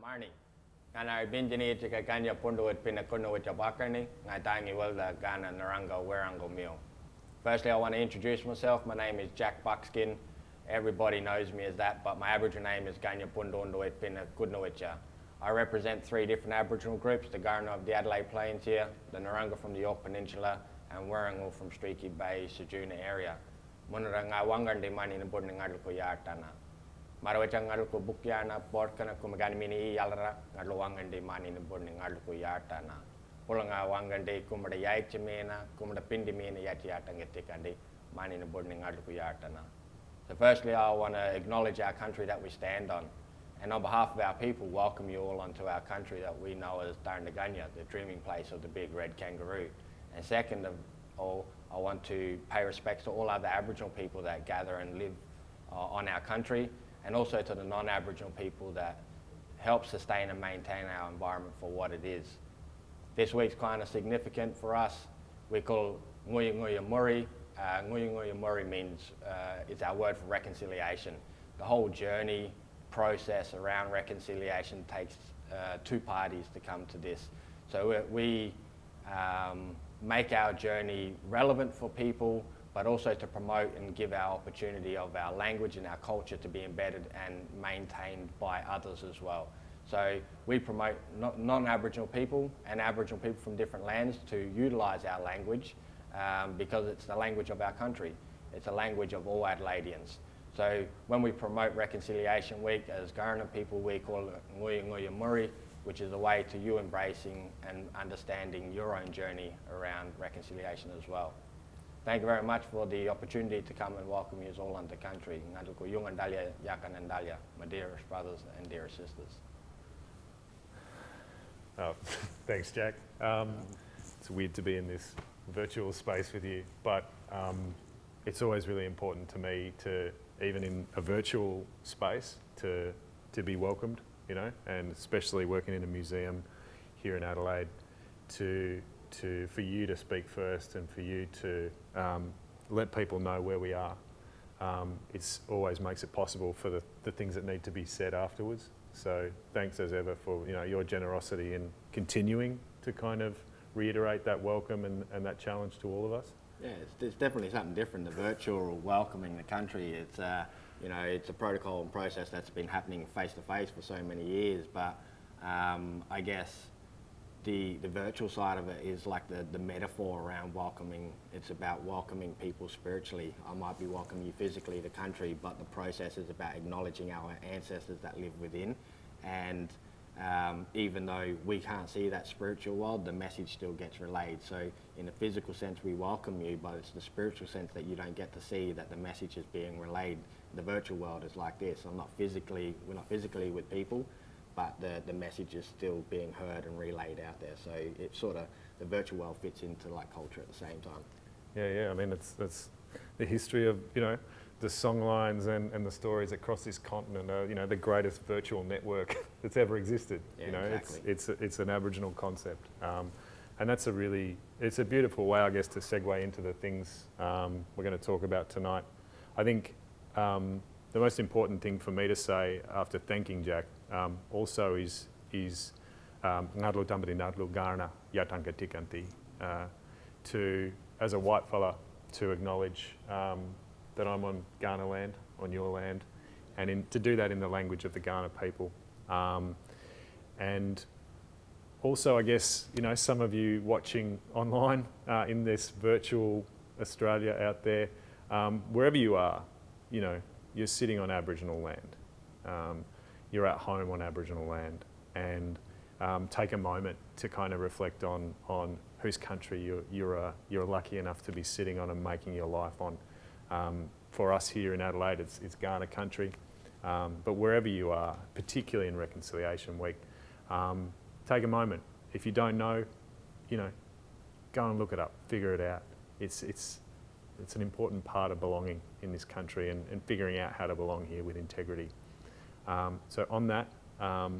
Marni. Gana binjini chika kanya pundu with pinakuno with Jabakarni, Naitangi Wilda Gana Narango Werango Meal. Firstly, I want to introduce myself. My name is Jack Buckskin. Everybody knows me as that, but my Aboriginal name is Ganya Pundu with Pinakudnowicha. I represent 3 different Aboriginal groups, the Kaurna of the Adelaide Plains here, the Naranga from the York Peninsula, and Werango from Streaky Bay, Sejuna area. Munaranga Wangandi Mani Nabudning Adluko Yartana. Marawachang Adluko Bukyana, Porkana Kumaganimini Yalara, Adluwangandi Mani Nabudning Adluko Yartana. Pulanga Wangandi Kumada Yaichimena, Kumada Pindimina Yatiatangatikandi, Mani Nabudning Adluko Yartana. So firstly, I want to acknowledge our country that we stand on. And on behalf of our people, welcome you all onto our country that we know as Darndaganya, the dreaming place of the big red kangaroo. And second of all, I want to pay respects to all other Aboriginal people that gather and live on our country, and also to the non-Aboriginal people that help sustain and maintain our environment for what it is. This week's kind of significant for us. We call Nguya Nguya Muri. Nguya Nguya Muri means, it's our word for reconciliation. The whole journey, process around reconciliation takes 2 parties to come to this. So we make our journey relevant for people, but also to promote and give our opportunity of our language and our culture to be embedded and maintained by others as well. So we promote non-Aboriginal people and Aboriginal people from different lands to utilise our language because it's the language of our country. It's a language of all Adelaideans. So when we promote Reconciliation Week, as Kaurna people, we call it Nguya Nguya Muri, which is a way to you embracing and understanding your own journey around reconciliation as well. Thank you very much for the opportunity to come and welcome you all onto country. Ngaduku Yungandalia, Yakanandalia, my dearest brothers and dearest sisters. Oh, thanks, Jack. It's weird to be in this virtual space with you, but it's always really important to me to, even in a virtual space, to be welcomed, you know, and especially working in a museum here in Adelaide, for you to speak first and for you to let people know where we are. It always makes it possible for the things that need to be said afterwards. So thanks as ever for your generosity in continuing to kind of reiterate that welcome and that challenge to all of us. Yeah, it's definitely something different. The virtual welcoming the country, it's it's a protocol and process that's been happening face to face for so many years. But I guess the virtual side of it is like the metaphor around welcoming. It's about welcoming people spiritually. I might be welcoming you physically to the country, but the process is about acknowledging our ancestors that live within. And even though we can't see that spiritual world, the message still gets relayed. So in the physical sense, we welcome you, but it's the spiritual sense that you don't get to see that the message is being relayed. The virtual world is like this. we're not physically with people, but the message is still being heard and relayed out there. So it's sort of, the virtual world fits into like culture at the same time. Yeah. I mean, that's the history of, the songlines and the stories across this continent are, the greatest virtual network that's ever existed. Yeah, exactly. It's an Aboriginal concept. And that's it's a beautiful way, I guess, to segue into the things we're going to talk about tonight. I think the most important thing for me to say after thanking Jack also is Ngadlu Tambari Ngadlu Kaurna Yatanka Tikanti, as a white fella, to acknowledge that I'm on Kaurna land, on your land, and to do that in the language of the Kaurna people. And also, I guess, some of you watching online in this virtual Australia out there, wherever you are, you're sitting on Aboriginal land. You're at home on Aboriginal land, and take a moment to kind of reflect on whose country you're lucky enough to be sitting on and making your life on. For us here in Adelaide, it's Kaurna country, but wherever you are, particularly in Reconciliation Week, take a moment. If you don't know, go and look it up, figure it out. It's an important part of belonging in this country and figuring out how to belong here with integrity. So on that, I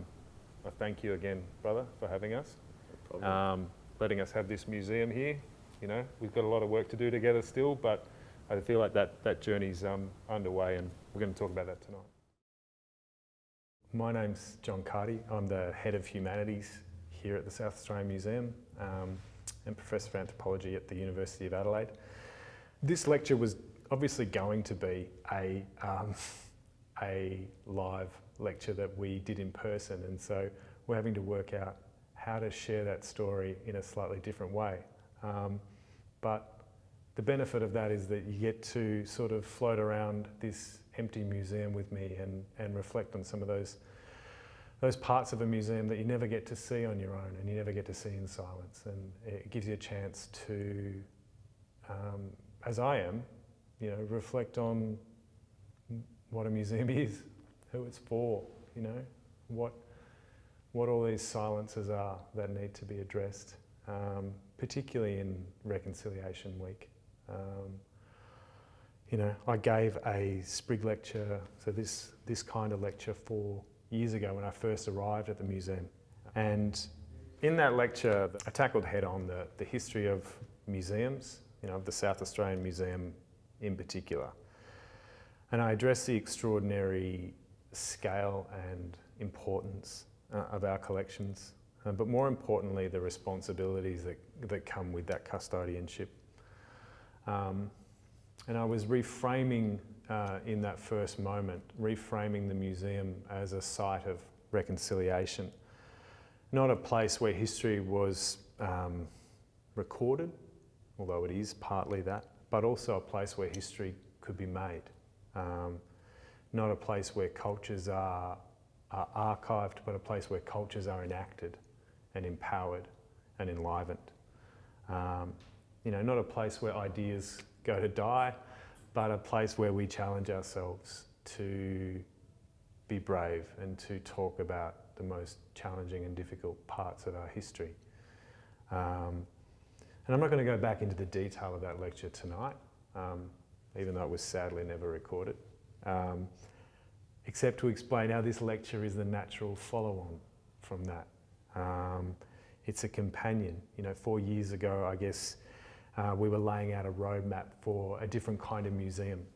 thank you again, brother, for having us. No problem. Letting us have this museum here. We've got a lot of work to do together still, but I feel like that journey's underway, and we're going to talk about that tonight. My name's John Carty. I'm the Head of Humanities here at the South Australian Museum and Professor of Anthropology at the University of Adelaide. This lecture was obviously going to be a live lecture that we did in person, and so we're having to work out how to share that story in a slightly different way. But the benefit of that is that you get to sort of float around this empty museum with me and reflect on some of those parts of a museum that you never get to see on your own and you never get to see in silence. And it gives you a chance to, as I am, reflect on what a museum is, who it's for, what all these silences are that need to be addressed, particularly in Reconciliation Week. I gave a Sprigg lecture, so this kind of lecture 4 years ago when I first arrived at the museum. And in that lecture, I tackled head on the history of museums, of the South Australian Museum in particular. And I addressed the extraordinary scale and importance of our collections, but more importantly, the responsibilities that come with that custodianship. And I was reframing in that first moment, reframing the museum as a site of reconciliation, not a place where history was recorded, although it is partly that, but also a place where history could be made. Not a place where cultures are archived, but a place where cultures are enacted and empowered and enlivened. Not a place where ideas go to die, but a place where we challenge ourselves to be brave and to talk about the most challenging and difficult parts of our history. And I'm not going to go back into the detail of that lecture tonight, even though it was sadly never recorded, except to explain how this lecture is the natural follow-on from that. It's a companion. 4 years ago, I guess, we were laying out a roadmap for a different kind of museum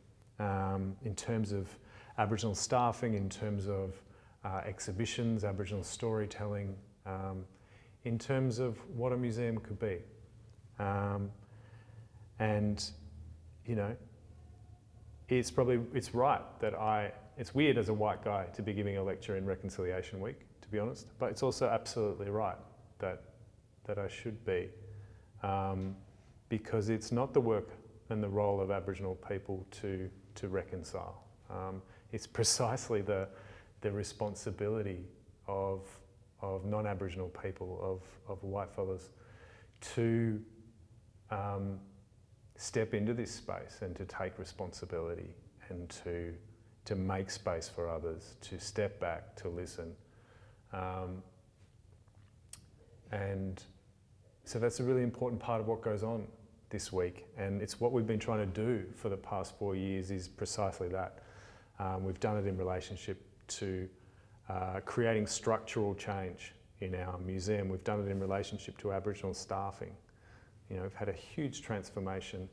in terms of Aboriginal staffing, in terms of exhibitions, Aboriginal storytelling, in terms of what a museum could be. It's right that it's weird as a white guy to be giving a lecture in Reconciliation Week, to be honest, but it's also absolutely right that I should be. Because it's not the work and the role of Aboriginal people to reconcile. It's precisely the responsibility of non-Aboriginal people, of white fellas, to step into this space and to take responsibility and to make space for others, to step back, to listen. And so that's a really important part of what goes on this week, and it's what we've been trying to do for the past 4 years is precisely that. We've done it in relationship to creating structural change in our museum. We've done it in relationship to Aboriginal staffing. We've had a huge transformation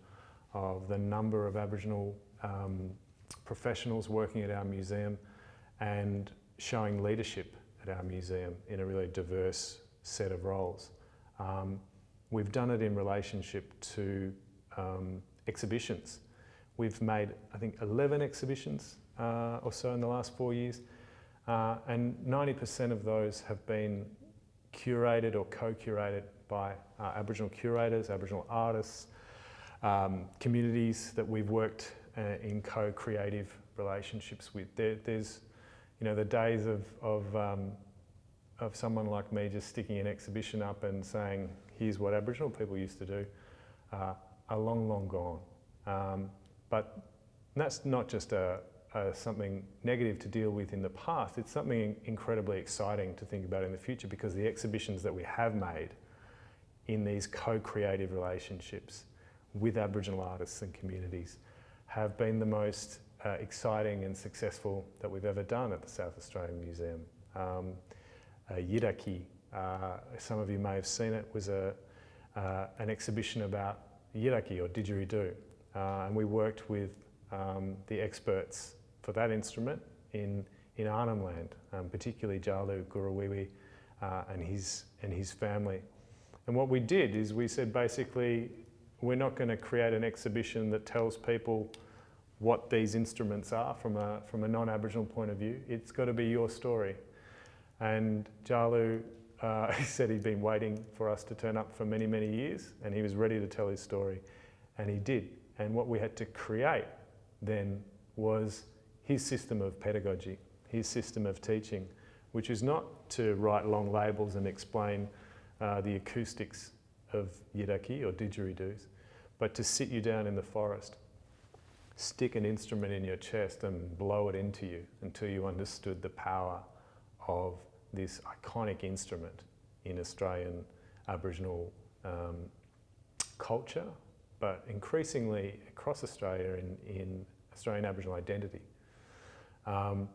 of the number of Aboriginal professionals working at our museum and showing leadership at our museum in a really diverse set of roles. We've done it in relationship to exhibitions. We've made, I think, 11 exhibitions or so in the last 4 years, and 90% of those have been curated or co-curated by Aboriginal curators, Aboriginal artists, communities that we've worked in co-creative relationships with. There's, the days of someone like me just sticking an exhibition up and saying, here's what Aboriginal people used to do, are long, long gone. But that's not just something negative to deal with in the past, it's something incredibly exciting to think about in the future, because the exhibitions that we have made in these co-creative relationships with Aboriginal artists and communities have been the most exciting and successful that we've ever done at the South Australian Museum. Yiraki, some of you may have seen it, was an exhibition about Yiraki or didgeridoo, and we worked with the experts for that instrument in in Arnhem Land, particularly Jalu Gurawiwi and his family. And what we did is we said basically, we're not going to create an exhibition that tells people what these instruments are from a non-Aboriginal point of view. It's got to be your story. And Jalu he said he'd been waiting for us to turn up for many, many years, and he was ready to tell his story, and he did. And what we had to create then was his system of pedagogy, his system of teaching, which is not to write long labels and explain the acoustics of yidaki or didgeridoos, but to sit you down in the forest, stick an instrument in your chest and blow it into you until you understood the power of this iconic instrument in Australian Aboriginal culture, but increasingly across Australia in Australian Aboriginal identity. And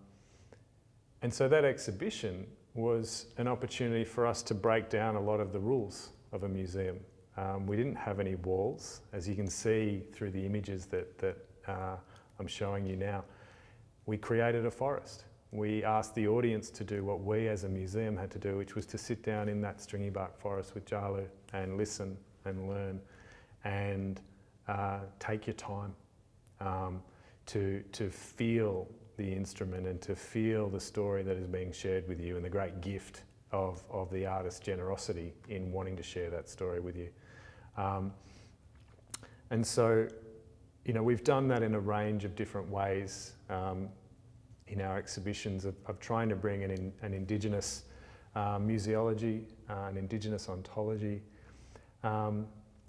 so that exhibition was an opportunity for us to break down a lot of the rules of a museum. We didn't have any walls, as you can see through the images that I'm showing you now. We created a forest. We asked the audience to do what we as a museum had to do, which was to sit down in that stringy bark forest with Jalu and listen and learn and take your time to feel the instrument and to feel the story that is being shared with you and the great gift of the artist's generosity in wanting to share that story with you. And so, you know, we've done that in a range of different ways in our exhibitions of trying to bring an Indigenous museology, an Indigenous ontology,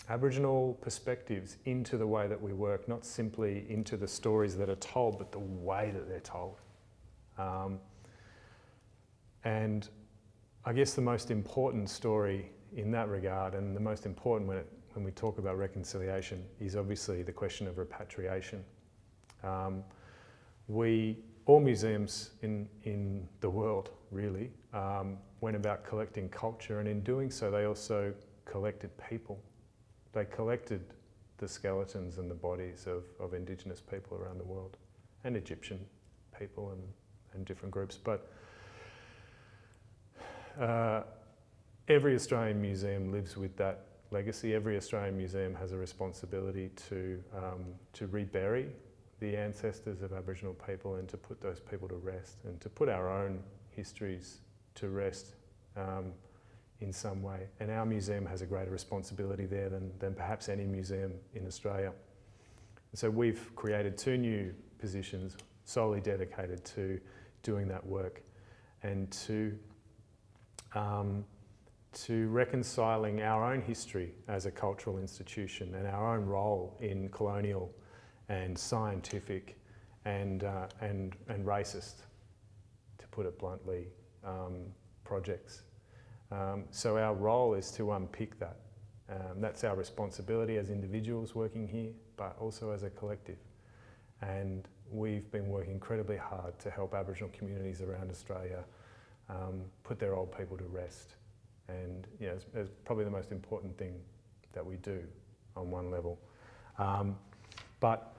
Aboriginal perspectives into the way that we work, not simply into the stories that are told, but the way that they're told. And I guess the most important story in that regard, and the most important when we talk about reconciliation, is obviously the question of repatriation. All museums in the world, really, went about collecting culture, and in doing so, they also collected people. They collected the skeletons and the bodies of Indigenous people around the world, and Egyptian people and different groups. But every Australian museum lives with that legacy. Every Australian museum has a responsibility to rebury the ancestors of Aboriginal people and to put those people to rest and to put our own histories to rest in some way. And our museum has a greater responsibility there than perhaps any museum in Australia. So we've created 2 new positions solely dedicated to doing that work and to reconciling our own history as a cultural institution and our own role in colonial and scientific and racist, to put it bluntly, projects. So our role is to unpick that. That's our responsibility as individuals working here, but also as a collective. And we've been working incredibly hard to help Aboriginal communities around Australia put their old people to rest. And you know, it's probably the most important thing that we do on one level. But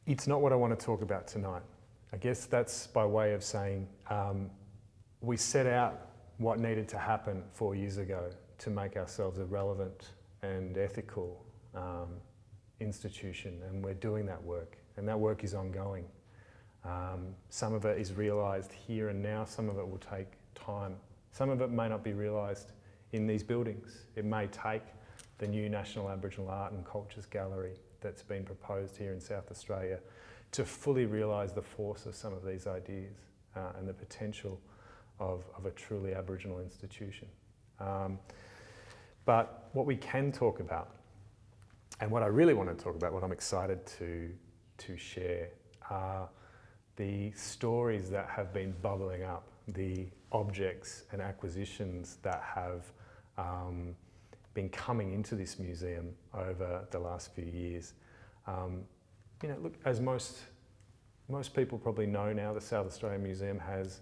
it's not what I want to talk about tonight. I guess that's by way of saying we set out what needed to happen 4 years ago to make ourselves a relevant and ethical institution, and we're doing that work, and that work is ongoing. Some of it is realised here and now, some of it will take time. Some of it may not be realised in these buildings. It may take the new National Aboriginal Art and Cultures Gallery that's been proposed here in South Australia to fully realise the force of some of these ideas and the potential of a truly Aboriginal institution. But what we can talk about, and what I really want to talk about, what I'm excited to share, are the stories that have been bubbling up, the objects and acquisitions that have been coming into this museum over the last few years. You know, look, as most people probably know now, the South Australian Museum has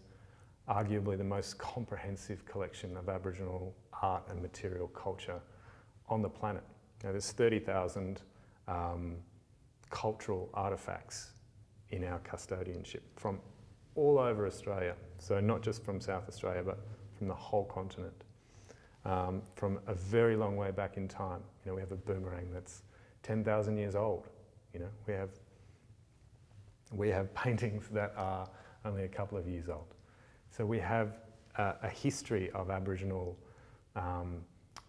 arguably the most comprehensive collection of Aboriginal art and material culture on the planet. Now, there's 30,000 cultural artefacts in our custodianship from all over Australia. So not just from South Australia, but from the whole continent. From a very long way back in time. You know, we have a boomerang that's 10,000 years old. You know, we have paintings that are only a couple of years old. So we have a history of Aboriginal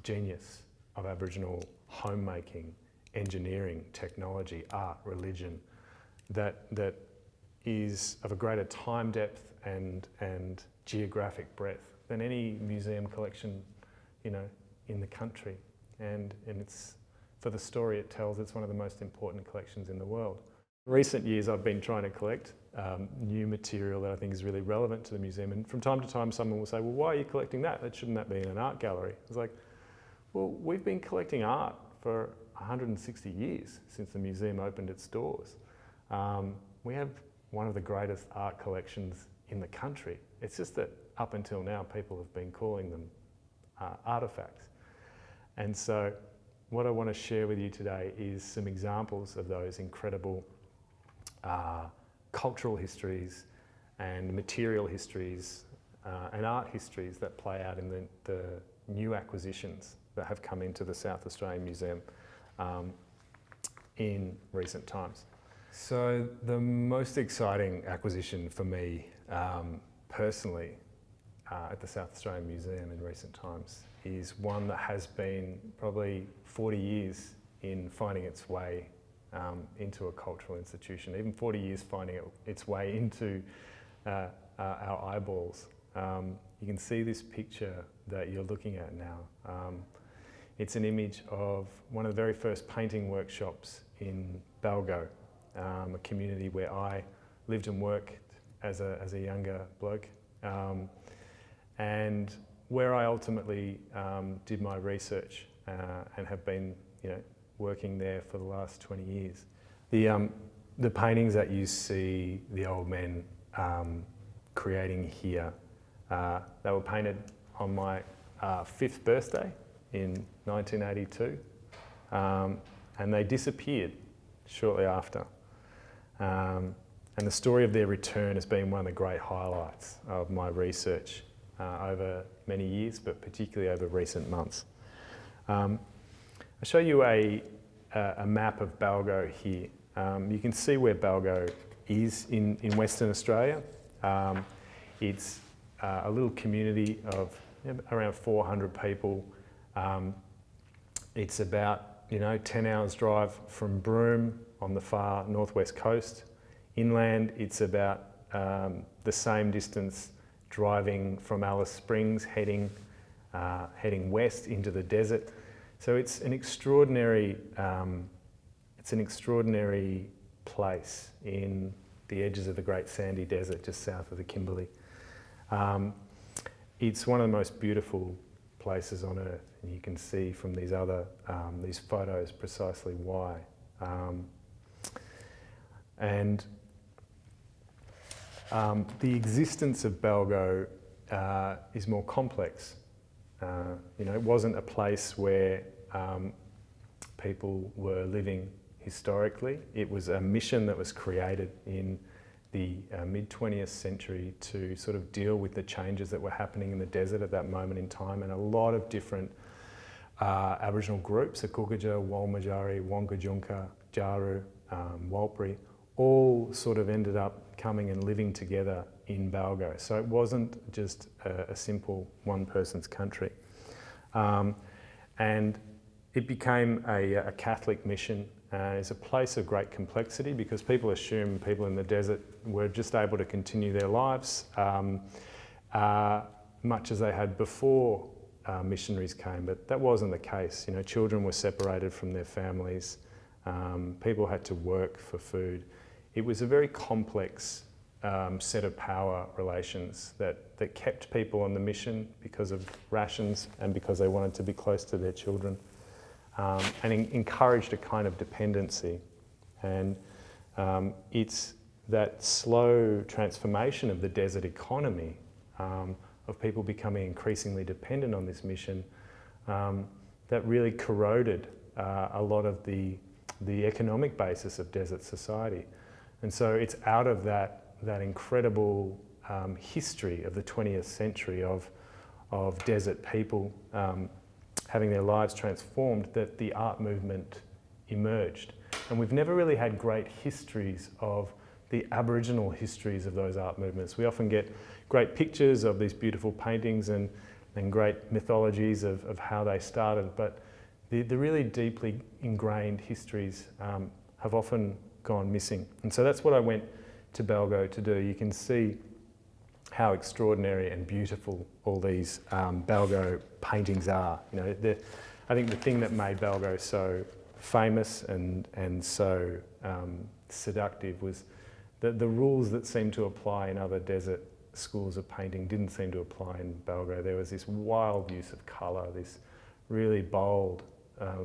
genius, of Aboriginal homemaking, engineering, technology, art, religion, that is of a greater time depth and geographic breadth than any museum collection, you know, in the country. And it's, for the story it tells, it's one of the most important collections in the world. In recent years I've been trying to collect new material that I think is really relevant to the museum, and from time to time someone will say, well, why are you collecting that? Shouldn't that be in an art gallery? It's like, well, we've been collecting art for 160 years since the museum opened its doors. We have one of the greatest art collections in the country. It's just that up until now people have been calling them artefacts. And so what I want to share with you today is some examples of those incredible cultural histories and material histories and art histories that play out in the new acquisitions that have come into the South Australian Museum in recent times. So the most exciting acquisition for me personally at the South Australian Museum in recent times is one that has been probably 40 years in finding its way into a cultural institution, even 40 years finding its way into our eyeballs. You can see this picture that you're looking at now. It's an image of one of the very first painting workshops in Balgo, a community where I lived and worked as a younger bloke, and where I ultimately did my research and have been, you know, working there for the last 20 years. The paintings that you see the old men creating here, they were painted on my 5th birthday in 1982, and they disappeared shortly after. And the story of their return has been one of the great highlights of my research over many years, but particularly over recent months. I'll show you a map of Balgo here. You can see where Balgo is in Western Australia. It's a little community of around 400 people. It's about, you know, 10 hours drive from Broome on the far northwest coast. Inland, it's about the same distance driving from Alice Springs, heading west into the desert. So it's an extraordinary place in the edges of the Great Sandy Desert, just south of the Kimberley. It's one of the most beautiful places on earth, and you can see from these photos precisely why. The existence of Balgo is more complex. You know, it wasn't a place where people were living historically. It was a mission that was created in the mid-20th century to sort of deal with the changes that were happening in the desert at that moment in time, and a lot of different Aboriginal groups, Akukaja, Walmajari, Wangkajunka, Jaru, Walpri, all sort of ended up coming and living together in Balgo. So it wasn't just a simple one person's country. And it became a Catholic mission. It's a place of great complexity because people assume people in the desert were just able to continue their lives much as they had before missionaries came, but that wasn't the case. You know, children were separated from their families. People had to work for food. It was a very complex set of power relations that kept people on the mission because of rations and because they wanted to be close to their children, and encouraged a kind of dependency. And it's that slow transformation of the desert economy, of people becoming increasingly dependent on this mission, that really corroded a lot of the economic basis of desert society. And so it's out of that incredible history of the 20th century of desert people having their lives transformed that the art movement emerged. And we've never really had great histories of the Aboriginal histories of those art movements. We often get great pictures of these beautiful paintings and great mythologies of how they started, but the really deeply ingrained histories have often gone missing. And so that's what I went to Balgo to do. You can see how extraordinary and beautiful all these Balgo paintings are. You know, I think the thing that made Balgo so famous and so seductive was that the rules that seemed to apply in other desert schools of painting didn't seem to apply in Balgo. There was this wild use of colour, this really bold,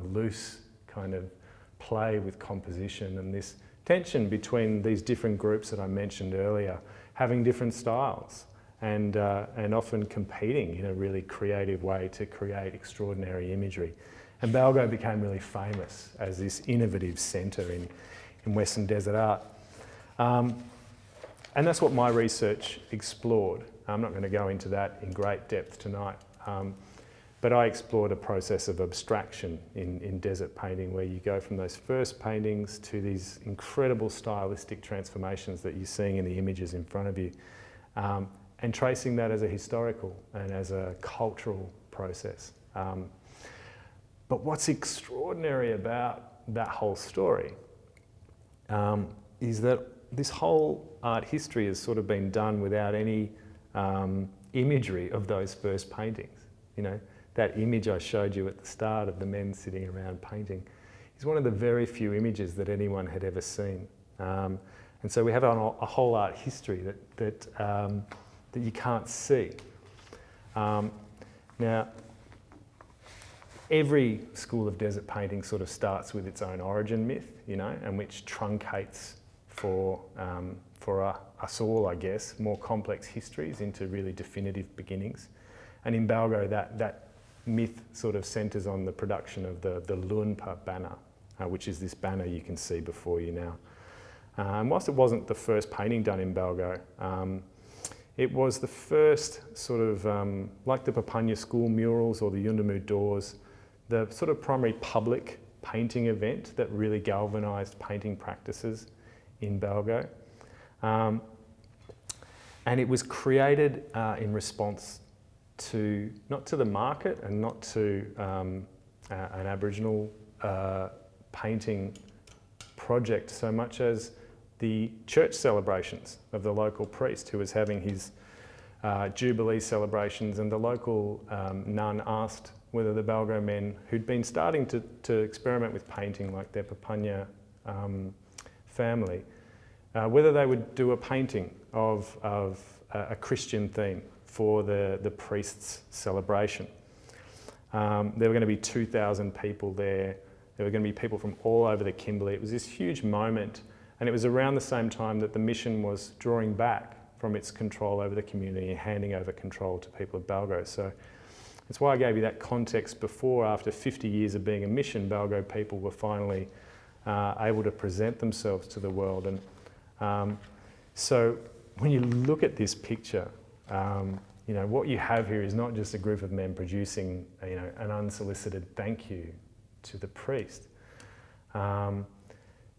loose kind of play with composition, and this tension between these different groups that I mentioned earlier, having different styles and often competing in a really creative way to create extraordinary imagery. And Balgo became really famous as this innovative centre in Western desert art. And that's what my research explored. I'm not going to go into that in great depth tonight, but I explored a process of abstraction in desert painting, where you go from those first paintings to these incredible stylistic transformations that you're seeing in the images in front of you, and tracing that as a historical and as a cultural process. But what's extraordinary about that whole story is that this whole art history has sort of been done without any imagery of those first paintings. You know, that image I showed you at the start of the men sitting around painting is one of the very few images that anyone had ever seen. And so we have a whole art history that you can't see. Now, every school of desert painting sort of starts with its own origin myth, you know, and which truncates for us all, I guess, more complex histories into really definitive beginnings. And in Balgo, that myth sort of centres on the production of the Lunpa banner, which is this banner you can see before you now. And whilst it wasn't the first painting done in Balgo, it was the first sort of, like the Papunya school murals or the Yundamu doors, the sort of primary public painting event that really galvanised painting practices in Balgo. And it was created in response to, not to the market and not to an Aboriginal painting project so much as the church celebrations of the local priest who was having his Jubilee celebrations, and the local nun asked whether the Balgo men who'd been starting to experiment with painting like their Papunya family, whether they would do a painting of a Christian theme for the priest's celebration. There were going to be 2,000 people there. There were going to be people from all over the Kimberley. It was this huge moment, and it was around the same time that the mission was drawing back from its control over the community and handing over control to people of Balgo. So that's why I gave you that context before. After 50 years of being a mission, Balgo people were finally able to present themselves to the world. And so when you look at this picture, you know, what you have here is not just a group of men producing, you know, an unsolicited thank you to the priest.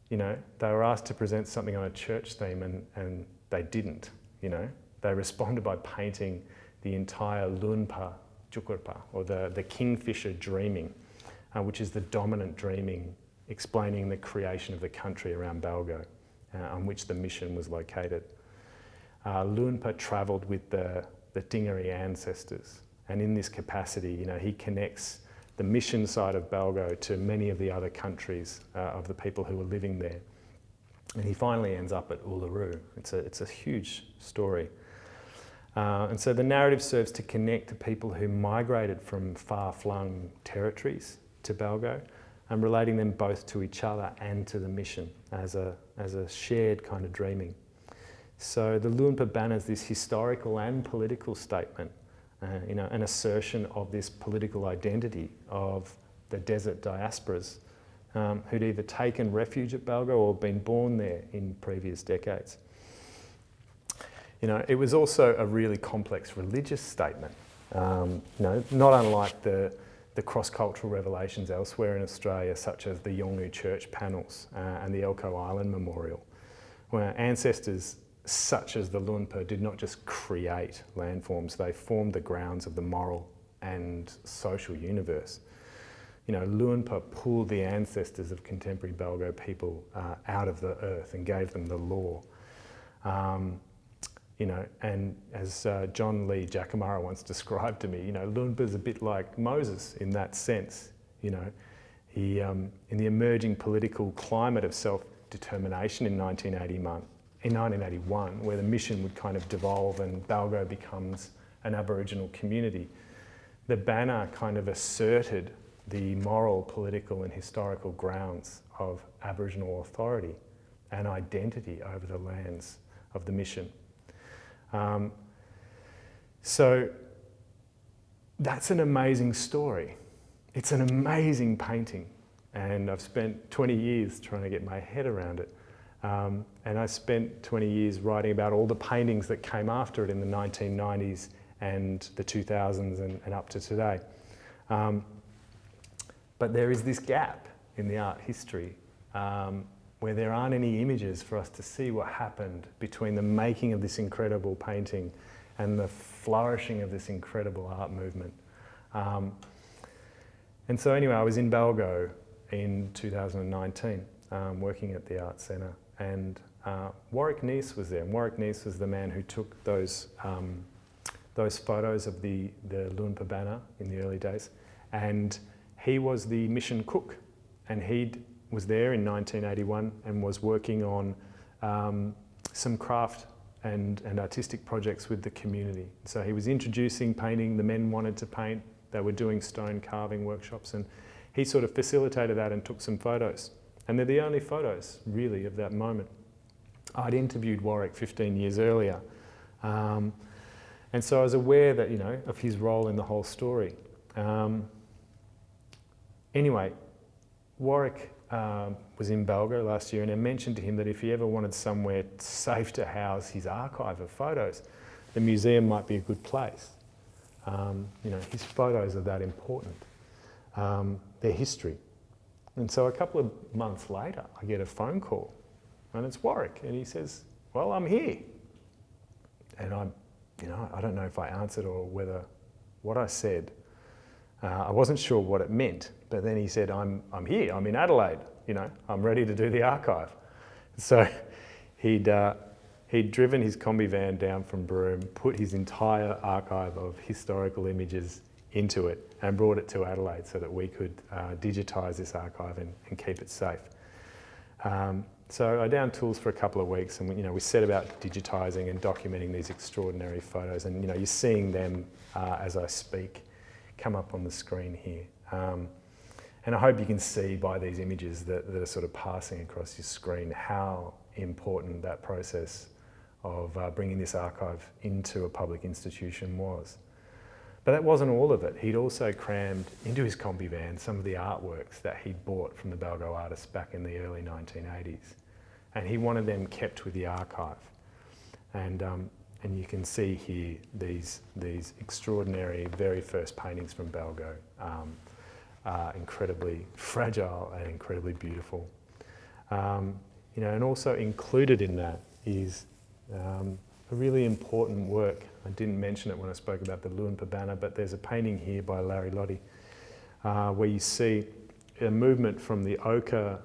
You know, they were asked to present something on a church theme and they didn't, you know. They responded by painting the entire Lunpa Jukurpa, or the kingfisher dreaming, which is the dominant dreaming explaining the creation of the country around Balgo, on which the mission was located. Lunpa travelled with the Dingari ancestors, and in this capacity, you know, he connects the mission side of Balgo to many of the other countries of the people who were living there. And he finally ends up at Uluru. It's a huge story. And so the narrative serves to connect to people who migrated from far-flung territories to Balgo, and relating them both to each other and to the mission as a shared kind of dreaming. So the Lunpa banner is this historical and political statement, you know, an assertion of this political identity of the desert diasporas who'd either taken refuge at Balgo or been born there in previous decades. You know, it was also a really complex religious statement. You know, not unlike the cross-cultural revelations elsewhere in Australia, such as the Yolngu Church panels and the Elcho Island Memorial, where ancestors such as the Lunpa did not just create landforms, they formed the grounds of the moral and social universe. You know, Lunpa pulled the ancestors of contemporary Balgo people out of the earth and gave them the law. You know, and as John Lee Jacamara once described to me, you know, Lunpa's a bit like Moses in that sense. You know, he, in the emerging political climate of self-determination in 1981, where the mission would kind of devolve and Balgo becomes an Aboriginal community, the banner kind of asserted the moral, political and historical grounds of Aboriginal authority and identity over the lands of the mission. So that's an amazing story. It's an amazing painting, and I've spent 20 years trying to get my head around it. And I spent 20 years writing about all the paintings that came after it in the 1990s and the 2000s and up to today. But there is this gap in the art history where there aren't any images for us to see what happened between the making of this incredible painting and the flourishing of this incredible art movement. And so anyway, I was in Balgo in 2019, working at the Art Centre, and Warwick Neese was there. And Warwick Neese was the man who took those photos of the Lunpa banner in the early days, and he was the mission cook, and he was there in 1981 and was working on some craft and artistic projects with the community. So he was introducing painting, the men wanted to paint, they were doing stone carving workshops, and he sort of facilitated that and took some photos. And they're the only photos, really, of that moment. I'd interviewed Warwick 15 years earlier, and so I was aware that, you know, of his role in the whole story. Anyway, Warwick was in Balgo last year, and I mentioned to him that if he ever wanted somewhere safe to house his archive of photos, the museum might be a good place. You know, his photos are that important. Their history. And so a couple of months later, I get a phone call, and it's Warwick, and he says, "Well, I'm here." And I don't know if I answered or whether what I said, I wasn't sure what it meant, but then he said, I'm here, I'm in Adelaide, you know, I'm ready to do the archive. So he'd driven his combi van down from Broome, put his entire archive of historical images into it and brought it to Adelaide so that we could digitise this archive and keep it safe. So I downed tools for a couple of weeks, and we set about digitising and documenting these extraordinary photos, and you're seeing them as I speak come up on the screen here. And I hope you can see by these images that are sort of passing across your screen how important that process of bringing this archive into a public institution was. But that wasn't all of it. He'd also crammed into his combi van some of the artworks that he'd bought from the Balgo artists back in the early 1980s. And he wanted them kept with the archive. And you can see here these extraordinary very first paintings from Balgo, incredibly fragile and incredibly beautiful. And also included in that is a really important work. I didn't mention it when I spoke about the Lunpa banner, but there's a painting here by Larry Lottie where you see a movement from the ochre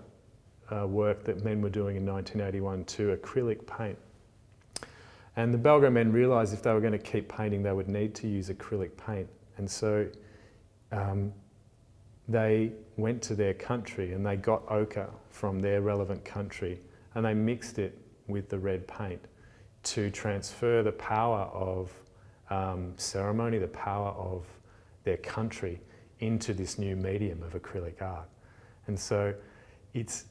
work that men were doing in 1981 to acrylic paint. And the Balgo men realised if they were going to keep painting, they would need to use acrylic paint. And so they went to their country and they got ochre from their relevant country and they mixed it with the red paint to transfer the power of ceremony, the power of their country into this new medium of acrylic art. And so it's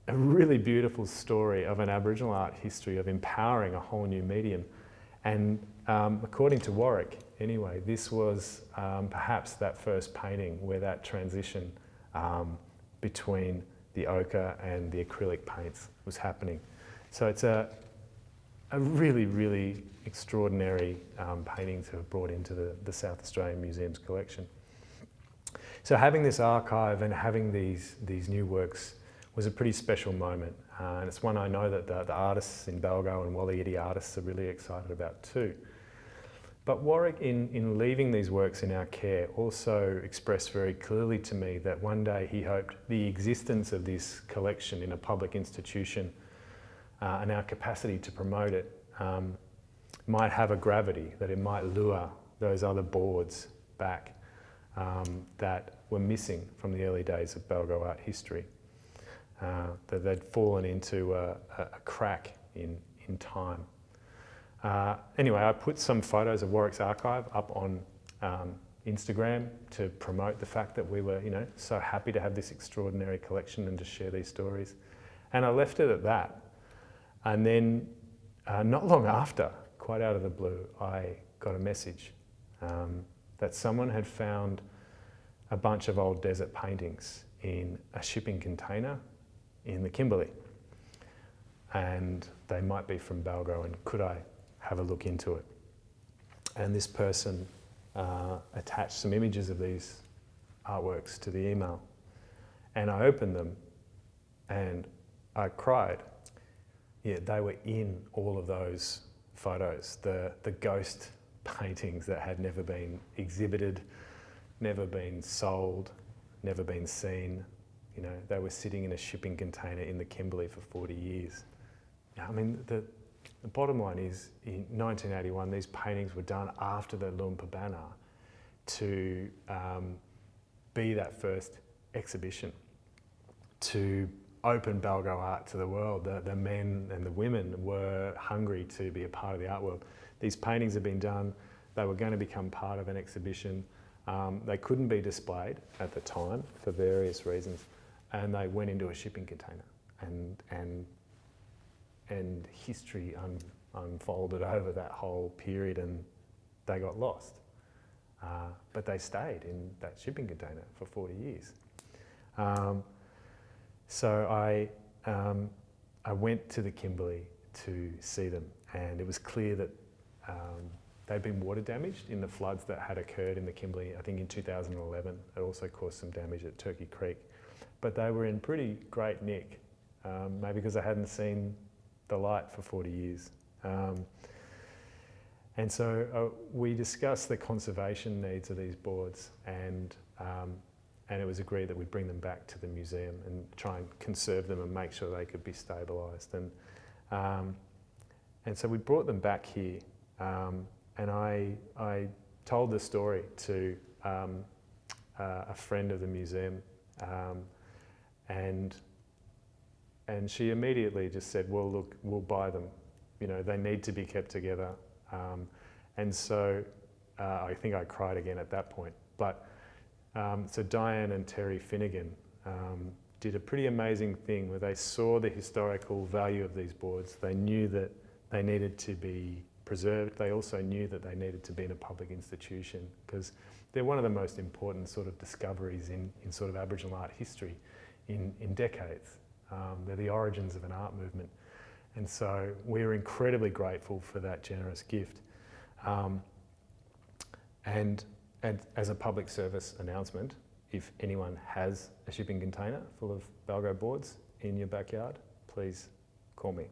a really beautiful story of an Aboriginal art history of empowering a whole new medium. And according to Warwick, anyway, this was perhaps that first painting where that transition between the ochre and the acrylic paints was happening. So it's a really, really extraordinary painting to have brought into the South Australian Museum's collection. So having this archive and having these new works was a pretty special moment. And it's one I know that the artists in Balgo and Wallayity artists are really excited about too. But Warwick, in leaving these works in our care, also expressed very clearly to me that one day he hoped the existence of this collection in a public institution and our capacity to promote it might have a gravity, that it might lure those other boards back that were missing from the early days of Balgo art history, that they'd fallen into a crack in time. Anyway, I put some photos of Warwick's archive up on Instagram to promote the fact that we were, so happy to have this extraordinary collection and to share these stories. And I left it at that. And then not long after, quite out of the blue, I got a message that someone had found a bunch of old desert paintings in a shipping container in the Kimberley. And they might be from Balgo, and could I have a look into it? And this person attached some images of these artworks to the email. And I opened them and I cried. Yeah, they were in all of those photos, the ghost paintings that had never been exhibited, never been sold, never been seen. They were sitting in a shipping container in the Kimberley for 40 years. I mean, the bottom line is, in 1981, these paintings were done after the Lumpur Banner to be that first exhibition, to open Balgo art to the world. The men and the women were hungry to be a part of the art world. These paintings had been done, they were going to become part of an exhibition. They couldn't be displayed at the time for various reasons, and they went into a shipping container, and history unfolded over that whole period, and they got lost. But they stayed in that shipping container for 40 years. So I went to the Kimberley to see them, and it was clear that they'd been water damaged in the floods that had occurred in the Kimberley, I think in 2011. It also caused some damage at Turkey Creek. But they were in pretty great nick, maybe because they hadn't seen the light for 40 years. And so we discussed the conservation needs of these boards, and it was agreed that we'd bring them back to the museum and try and conserve them and make sure they could be stabilised. And so we brought them back here, and I told the story to a friend of the museum, and she immediately just said, well, look, we'll buy them. They need to be kept together. And so I think I cried again at that point. But so Diane and Terry Finnegan did a pretty amazing thing where they saw the historical value of these boards. They knew that they needed to be preserved. They also knew that they needed to be in a public institution, because they're one of the most important sort of discoveries in sort of Aboriginal art history in decades. They're the origins of an art movement. And so we're incredibly grateful for that generous gift. And as a public service announcement, if anyone has a shipping container full of Balgo boards in your backyard, please call me.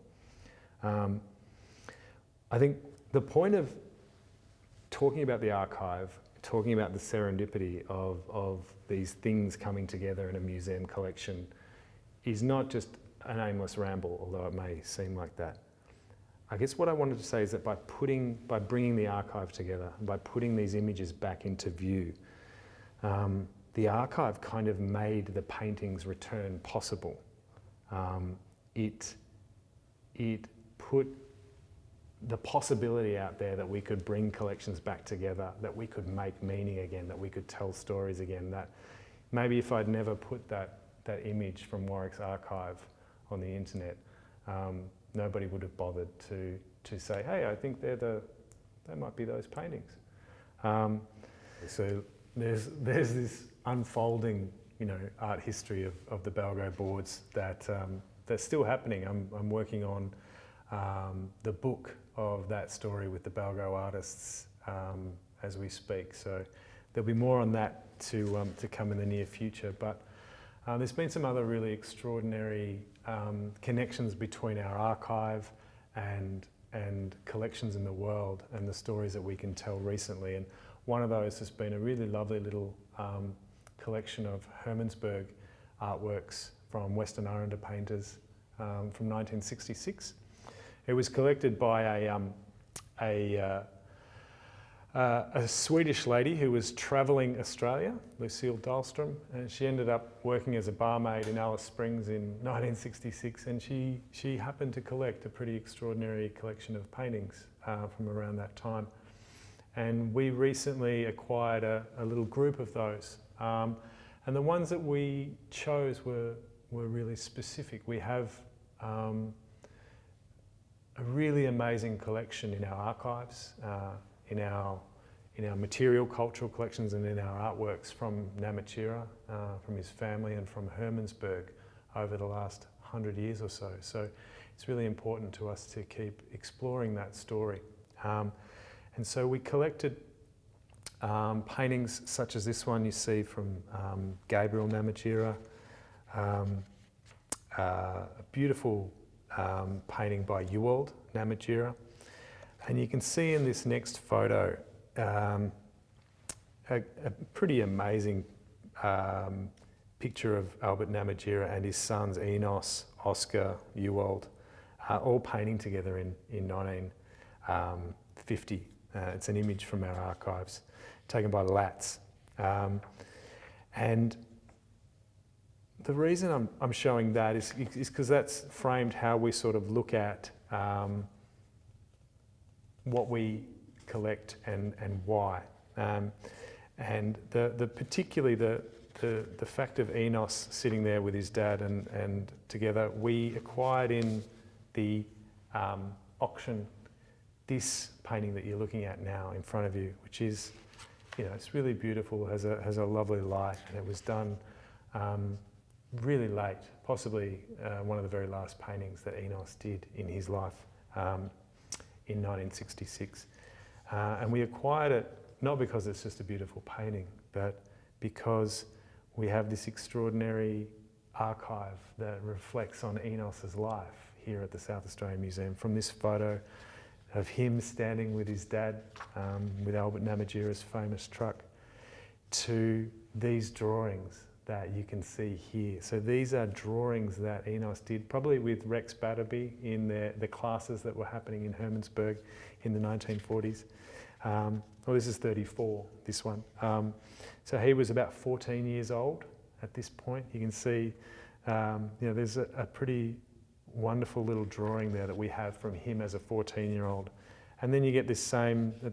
I think the point of talking about the archive, talking about the serendipity of these things coming together in a museum collection, is not just an aimless ramble, although it may seem like that. I guess what I wanted to say is that by bringing the archive together, by putting these images back into view, the archive kind of made the painting's return possible. It put the possibility out there that we could bring collections back together, that we could make meaning again, that we could tell stories again, that maybe if I'd never put that image from Warwick's archive on the internet, nobody would have bothered to say, hey, I think they might be those paintings. So there's this unfolding art history of the Balgo boards that's still happening. I'm working on the book of that story with the Balgo artists as we speak. So there'll be more on that to come in the near future. But there's been some other really extraordinary connections between our archive and collections in the world and the stories that we can tell recently. And one of those has been a really lovely little collection of Hermannsburg artworks from Western Islander painters from 1966. It was collected by a Swedish lady who was travelling Australia, Lucille Dahlström, and she ended up working as a barmaid in Alice Springs in 1966, and she happened to collect a pretty extraordinary collection of paintings from around that time. And we recently acquired a little group of those. And the ones that we chose were really specific. We have a really amazing collection in our archives, in our material cultural collections and in our artworks from Namatjira, from his family, and from Hermannsburg over the last 100 years or so. So it's really important to us to keep exploring that story. And so we collected paintings such as this one you see from Gabriel Namatjira, a beautiful painting by Ewald Namatjira. And you can see in this next photo a pretty amazing picture of Albert Namatjira and his sons Enos, Oscar, Ewald, all painting together in 1950. It's an image from our archives taken by Latz. And the reason I'm showing that is because that's framed how we sort of look at what we collect and why. And particularly the fact of Enos sitting there with his dad and together, we acquired in the auction this painting that you're looking at now in front of you, which is, it's really beautiful, has a lovely light, and it was done really late, possibly one of the very last paintings that Enos did in his life in 1966. And we acquired it not because it's just a beautiful painting, but because we have this extraordinary archive that reflects on Enos's life here at the South Australian Museum. From this photo of him standing with his dad, with Albert Namatjira's famous truck, to these drawings that you can see here. So these are drawings that Enos did, probably with Rex Batterby in the classes that were happening in Hermannsburg in the 1940s. Well, this is 34, this one. So he was about 14 years old at this point. You can see, there's a pretty wonderful little drawing there that we have from him as a 14-year-old. And then you get at the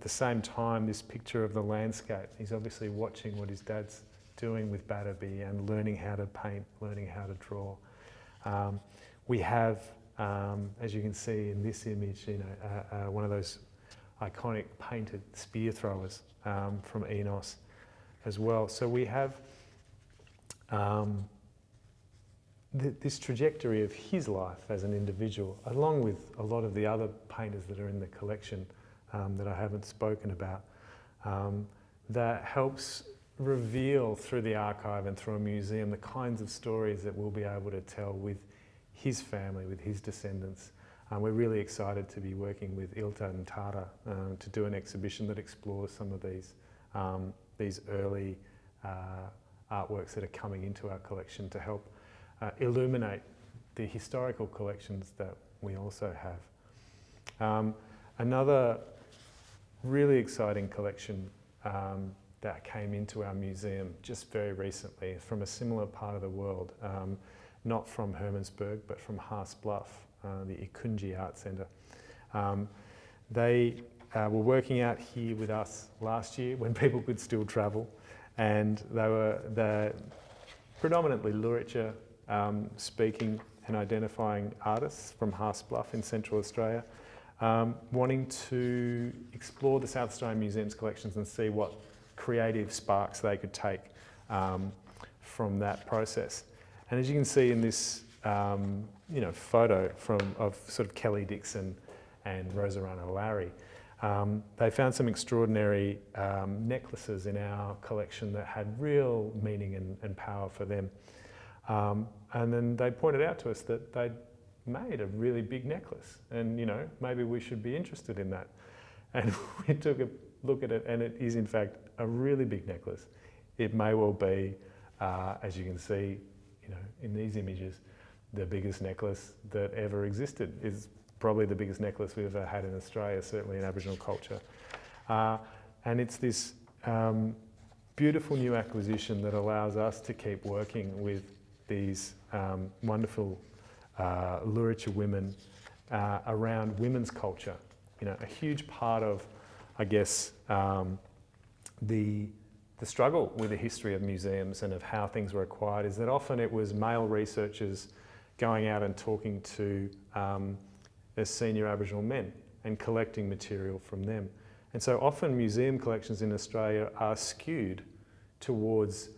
same time, this picture of the landscape. He's obviously watching what his dad's doing with Batterby and learning how to paint, learning how to draw. We have, as you can see in this image, one of those iconic painted spear throwers from Enos as well. So we have this trajectory of his life as an individual, along with a lot of the other painters that are in the collection that I haven't spoken about, that helps reveal through the archive and through a museum the kinds of stories that we'll be able to tell with his family, with his descendants. We're really excited to be working with Ilta and Tara to do an exhibition that explores some of these early artworks that are coming into our collection to help illuminate the historical collections that we also have. Another really exciting collection that came into our museum just very recently from a similar part of the world, not from Hermannsburg but from Haas Bluff, the Ikunji Art Centre. They were working out here with us last year when people could still travel, and they're predominantly Luritja speaking and identifying artists from Haas Bluff in Central Australia, wanting to explore the South Australian Museum's collections and see what creative sparks they could take from that process. And as you can see in this photo of sort of Kelly Dixon and Rosarana Larry, they found some extraordinary necklaces in our collection that had real meaning and power for them. And then they pointed out to us that they'd made a really big necklace, and maybe we should be interested in that. And we took a look at it, and it is in fact a really big necklace. It may well be, as you can see, in these images, the biggest necklace that ever existed. Is probably the biggest necklace we've ever had in Australia, certainly in Aboriginal culture. And it's this beautiful new acquisition that allows us to keep working with these wonderful Luritja women around women's culture. A huge part of, I guess, the struggle with the history of museums and of how things were acquired is that often it was male researchers going out and talking to as senior Aboriginal men and collecting material from them. And so often museum collections in Australia are skewed towards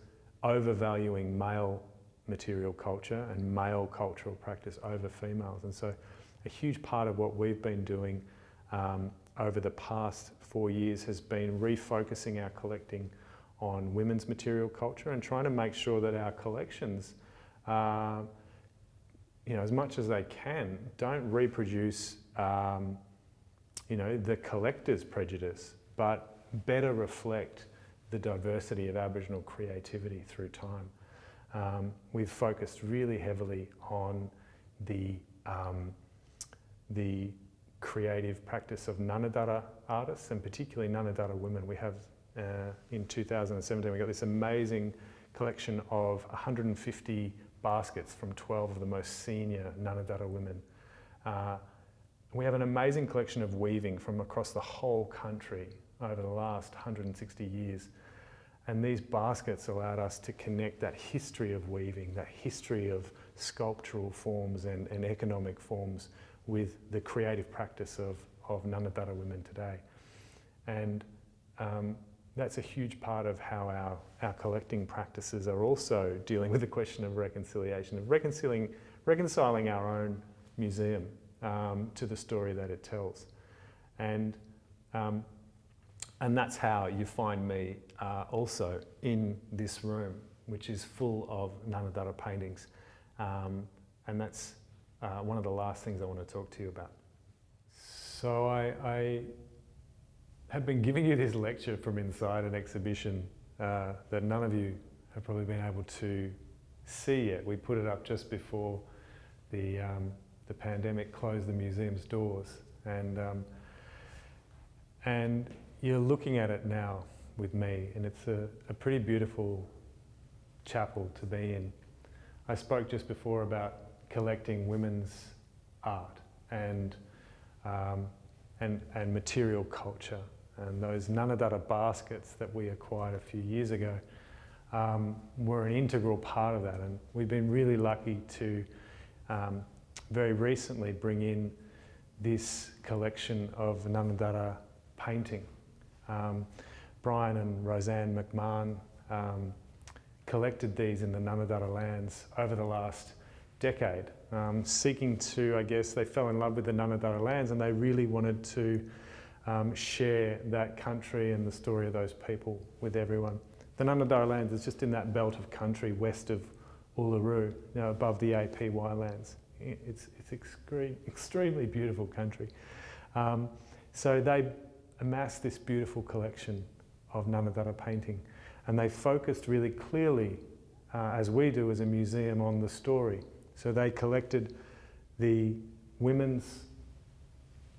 overvaluing male material culture and male cultural practice over females. And so a huge part of what we've been doing over the past 4 years has been refocusing our collecting on women's material culture and trying to make sure that our collections, as much as they can, don't reproduce, the collector's prejudice, but better reflect the diversity of Aboriginal creativity through time. We've focused really heavily on the creative practice of Nunadara artists, and particularly Nunadara women. We have, in 2017, we got this amazing collection of 150 baskets from 12 of the most senior Nunadara women. We have an amazing collection of weaving from across the whole country over the last 160 years. And these baskets allowed us to connect that history of weaving, that history of sculptural forms and economic forms with the creative practice of Nunadara women today. And that's a huge part of how our collecting practices are also dealing with the question of reconciliation, of reconciling our own museum to the story that it tells. And that's how you find me also in this room, which is full of Nunadara paintings. And that's one of the last things I want to talk to you about. So I have been giving you this lecture from inside an exhibition that none of you have probably been able to see yet. We put it up just before the pandemic closed the museum's doors, and you're looking at it now with me, and it's a pretty beautiful chapel to be in. I spoke just before about collecting women's art and material culture, and those Nunadara baskets that we acquired a few years ago were an integral part of that. And we've been really lucky to very recently bring in this collection of Nunadara painting. Brian and Roseanne McMahon collected these in the Nunadara lands over the last decade, seeking to, I guess, they fell in love with the Nunadara lands and they really wanted to share that country and the story of those people with everyone. The Nunadara lands is just in that belt of country west of Uluru, above the APY lands. It's extremely beautiful country. So they amassed this beautiful collection of Nunadara painting, and they focused really clearly, as we do as a museum, on the story. So they collected the women's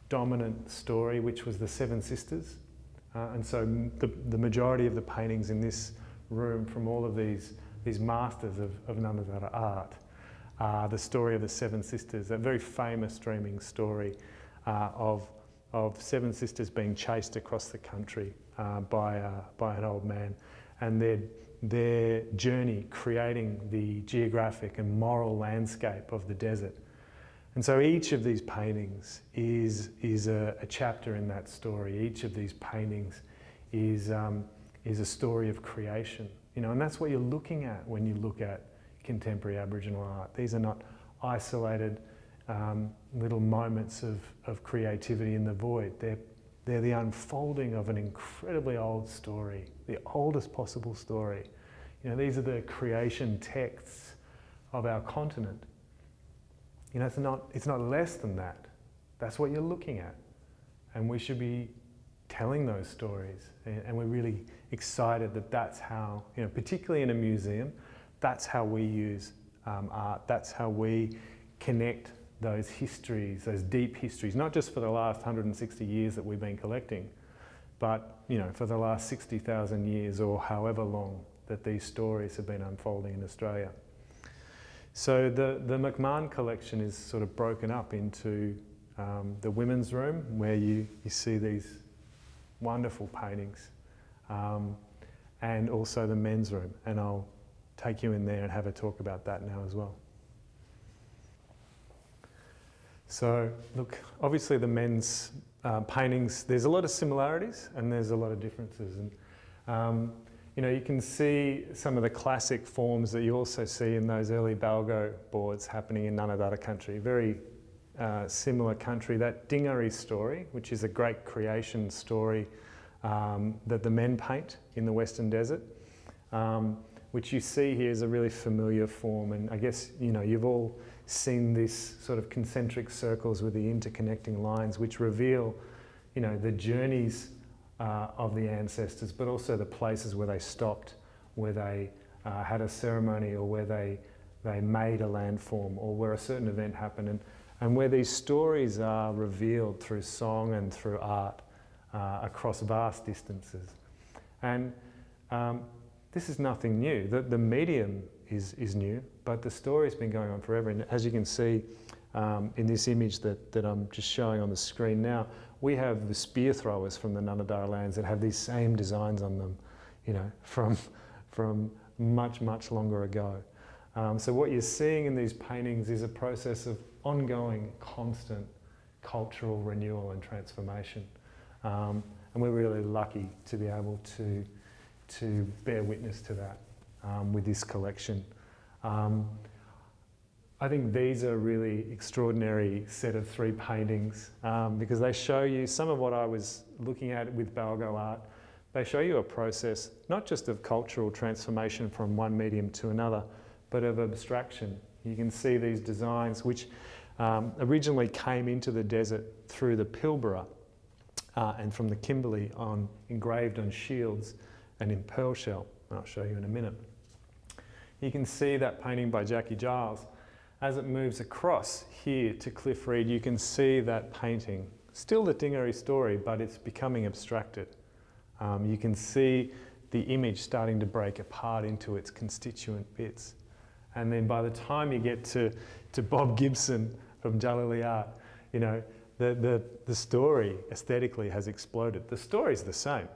dominant story, which was the Seven Sisters. And so the majority of the paintings in this room from all of these masters of Nunadara art are the story of the Seven Sisters, a very famous dreaming story of seven sisters being chased across the country by an old man, and their journey creating the geographic and moral landscape of the desert. And so each of these paintings is a chapter in that story. Each of these paintings is a story of creation and that's what you're looking at when you look at contemporary Aboriginal art. These are not isolated little moments of creativity in the void. They're the unfolding of an incredibly old story, the oldest possible story. These are the creation texts of our continent. It's not less than that. That's what you're looking at. And we should be telling those stories. And we're really excited that that's how, particularly in a museum, that's how we use art. That's how we connect those histories, those deep histories, not just for the last 160 years that we've been collecting, but for the last 60,000 years or however long that these stories have been unfolding in Australia. So the McMahon collection is sort of broken up into the women's room, where you see these wonderful paintings, and also the men's room, and I'll take you in there and have a talk about that now as well. So look, obviously the men's paintings, there's a lot of similarities and there's a lot of differences. And you can see some of the classic forms that you also see in those early Balgo boards happening in Nunadada country. Very similar country. That Dingaree story, which is a great creation story that the men paint in the Western Desert, which you see here is a really familiar form. And I guess, you've all seen this sort of concentric circles with the interconnecting lines, which reveal, the journeys of the ancestors, but also the places where they stopped, where they had a ceremony, or where they made a landform, or where a certain event happened, and where these stories are revealed through song and through art across vast distances. And this is nothing new. The medium is new, but the story's been going on forever. And as you can see in this image that I'm just showing on the screen now, we have the spear throwers from the Nunadara lands that have these same designs on them, from much, much longer ago. So what you're seeing in these paintings is a process of ongoing, constant cultural renewal and transformation. And we're really lucky to be able to bear witness to that with this collection. I think these are a really extraordinary set of 3 paintings because they show you some of what I was looking at with Balgo art. They show you a process, not just of cultural transformation from one medium to another, but of abstraction. You can see these designs which originally came into the desert through the Pilbara and from the Kimberley engraved on shields and in pearl shell. I'll show you in a minute. You can see that painting by Jackie Giles. As it moves across here to Cliff Reed, you can see that painting. Still the Dingaree story, but it's becoming abstracted. You can see the image starting to break apart into its constituent bits. And then by the time you get to Bob Gibson from Jalili Art, the story aesthetically has exploded. The story's the same.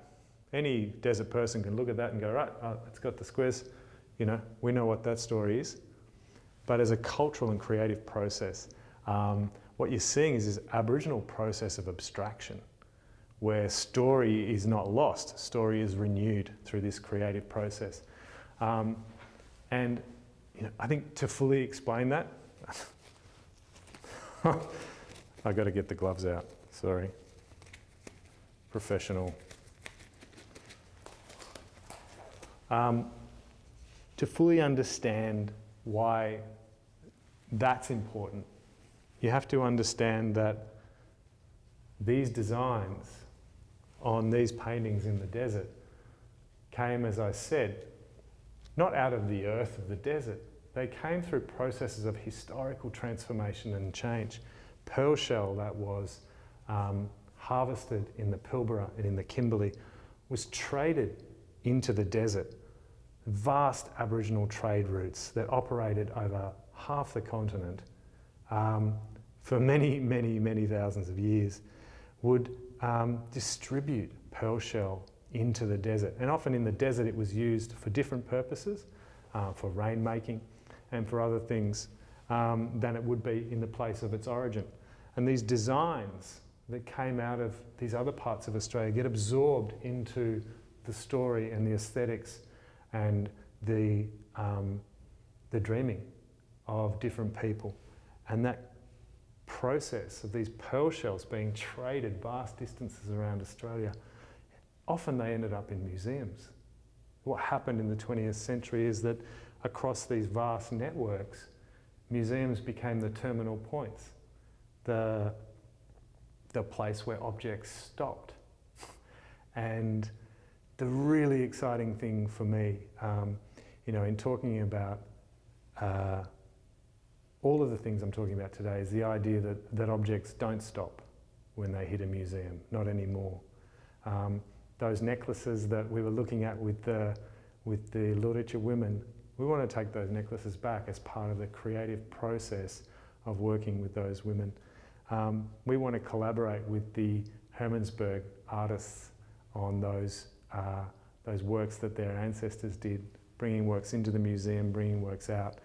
Any desert person can look at that and go, right, it's got the squares, we know what that story is. But as a cultural and creative process, what you're seeing is this Aboriginal process of abstraction, where story is not lost, story is renewed through this creative process. And I think to fully explain that, I've got to get the gloves out, sorry. Professional. To fully understand why that's important, you have to understand that these designs on these paintings in the desert came, as I said, not out of the earth of the desert. They came through processes of historical transformation and change. Pearl shell that was harvested in the Pilbara and in the Kimberley was traded into the desert. Vast Aboriginal trade routes that operated over half the continent for many, many, many thousands of years would distribute pearl shell into the desert. And often in the desert it was used for different purposes, for rainmaking and for other things than it would be in the place of its origin. And these designs that came out of these other parts of Australia get absorbed into the story and the aesthetics and the dreaming of different people. And that process of these pearl shells being traded vast distances around Australia, often they ended up in museums. What happened in the 20th century is that across these vast networks, museums became the terminal points, the place where objects stopped. And the really exciting thing for me, in talking about all of the things I'm talking about today, is the idea that objects don't stop when they hit a museum, not anymore. Those necklaces that we were looking at with the Luritja women, we want to take those necklaces back as part of the creative process of working with those women. We want to collaborate with the Hermannsburg artists on those works that their ancestors did, bringing works into the museum, bringing works out.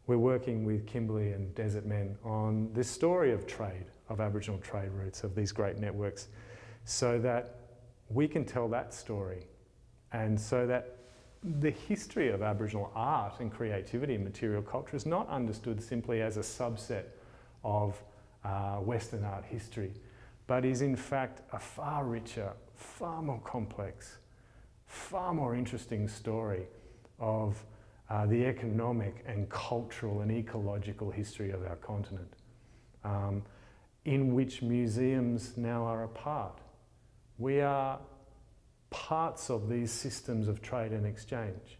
We're working with Kimberley and Desert Men on this story of trade, of Aboriginal trade routes, of these great networks, so that we can tell that story, and so that the history of Aboriginal art and creativity and material culture is not understood simply as a subset of Western art history, but is in fact a far richer, far more complex, far more interesting story of the economic and cultural and ecological history of our continent, in which museums now are a part. We are parts of these systems of trade and exchange.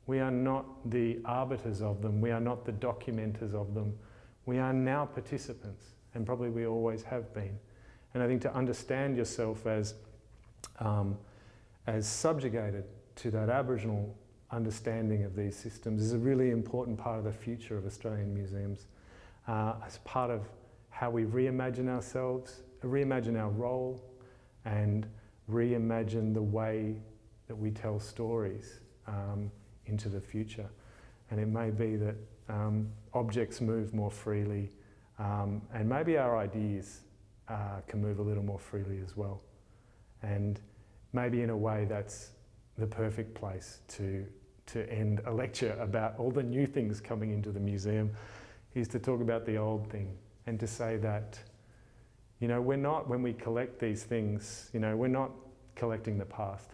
We are not the arbiters of them, we are not the documenters of them. We are now participants, and probably we always have been. And I think to understand yourself as subjugated to that Aboriginal understanding of these systems is a really important part of the future of Australian museums, as part of how we reimagine ourselves, reimagine our role, and reimagine the way that we tell stories into the future. And it may be that objects move more freely, and maybe our ideas can move a little more freely as well. And maybe in a way that's the perfect place to end a lecture about all the new things coming into the museum, is to talk about the old thing and to say that, we're not, when we collect these things, we're not collecting the past.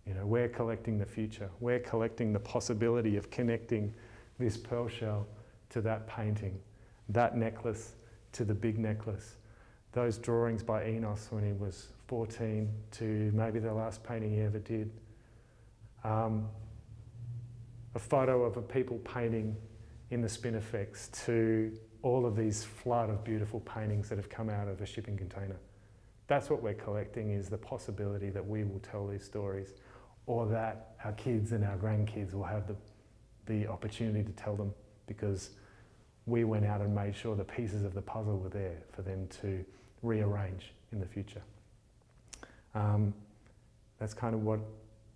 We're collecting the future. We're collecting the possibility of connecting this pearl shell to that painting, that necklace to the big necklace, those drawings by Enos when he was 14 to maybe the last painting he ever did. A photo of a people painting in the Spinifex to all of these flood of beautiful paintings that have come out of a shipping container. That's what we're collecting, is the possibility that we will tell these stories, or that our kids and our grandkids will have the opportunity to tell them, because we went out and made sure the pieces of the puzzle were there for them to rearrange in the future. That's kind of what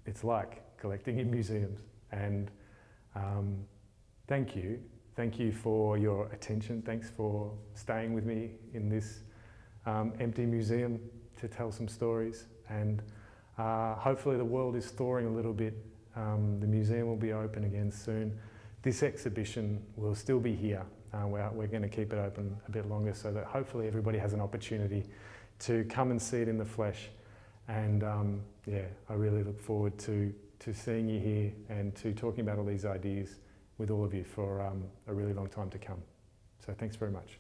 it's like collecting in museums. And thank you for your attention. Thanks for staying with me in this empty museum to tell some stories. And hopefully the world is thawing a little bit. The museum will be open again soon. This exhibition will still be here. We're going to keep it open a bit longer so that hopefully everybody has an opportunity to come and see it in the flesh. And I really look forward to seeing you here and to talking about all these ideas with all of you for a really long time to come. So thanks very much.